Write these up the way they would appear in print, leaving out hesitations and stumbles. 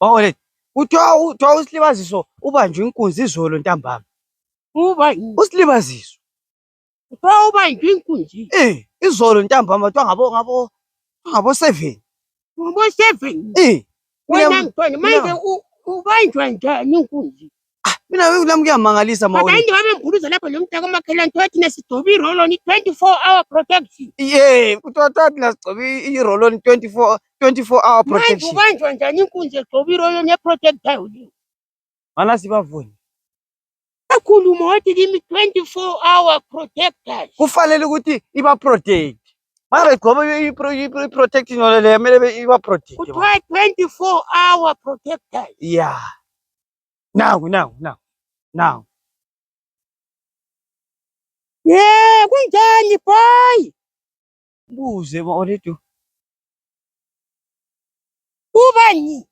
Bawole, uthiwa usilibaziso ubanjwe inkunzi izolo ntambama. Usilibaziso. Uthiwa ubanjwe inkunzi? Izolo ntambama kuthiwa ngabo 7. Ngabo 7? Wena Mthweni, manje ubanjwa njani inkunzi? Mina nami kuyamangalisa Mawole. Abantu babemkhuluza lapha lo mntaka kaMakhelwane wathi nasigcobe i-roll-on 24-hour protection. Kuthiwa thina sigcobe i-roll-on 24-hour protection. Manje ubanjwa njani inkunzi egcobe i-roll-on eprotectayo le? Mana sibavuni. Akhuluma wathi kimi 24-hour protectors. Kufanele ukuthi iba protect. Mara igcobe i-protection le kumele iba protect. Kuthiwa 24-hour protectors. Yeah. Now. Yeah, kunjani boy? Buze Mawole tu. Ubani?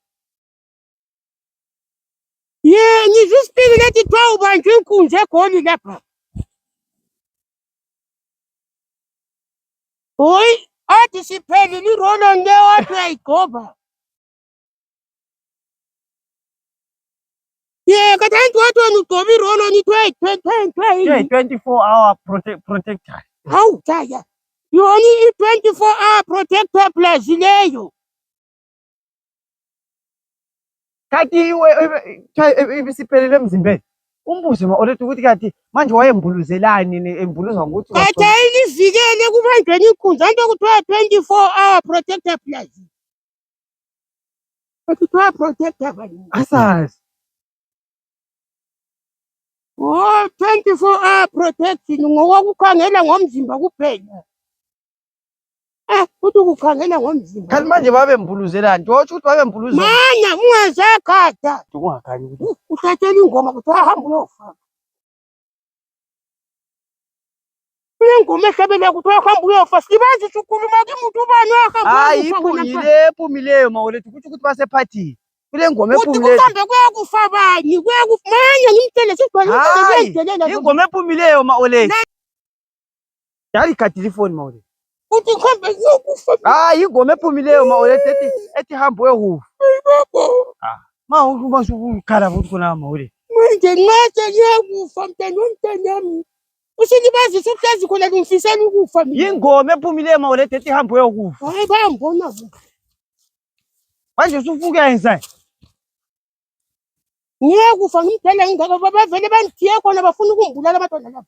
Yeah, ngizwe isipili lethi kuthiwa ubanjwe inkunzi eGoli lapha. Hoyi, athi siphelile i-roll-on le wathi uyayigcoba. Yeah, kade wathi wena ugcoba i-roll-on 24-hour protector. Hawu Jaya, yona i-24-hour protector plus leyo. Kanti ibisiphelele emzimbeni. Umbuze Mawole ukuthi kanti manje wayembuluzelani embuluza ngokuthi kade ilivikele kubanjweni inkunzi anto kuthiwa 24-hour protector plus. Kuthiwa protector bani? asazi. Oh, 24-hour protection ngokukhangela ngomzimba kuphela. Uthi ukukhangela ngomzimba. Kanti manje babembuluzelani? Ngisho ukuthi babembuluzelani. Mana ungazakhatha. Ungakhanyi ukuthi Uthathela ingoma kuthiwa hamba uyofaka. Ingoma ehlabela kuthiwa hamba uyofa. Sibazi ukhuluma kimi uthi ubani wahamba. Hayi iphumileyo Mawole ukuthi basephathini. Kule ngoma ephumileyo. Uthi kuhambe kuyakufa bani? Manje ngimtshele sigcwele ingoma ephumileyo Mawole. Hayi igadile ifoni Mawole. Uthi kuhambe kuyakufa. Hayi ingoma ephumileyo Mawole ethi hamba uyokufa. Ukukhala futhi khona Mawole. Manje nqathe kuyakufa mntanami. Usilibazisa uhlezi khona ngifisela ukufa mina. Ingoma ephumileyo Mawole ethi hamba uyokufa. Hayi bayambona bo. Manje usufuka yenzani? Ngiyakufa ngimdala ingaka bavele bangithiye khona bafuna ukumbulala abantwana laba.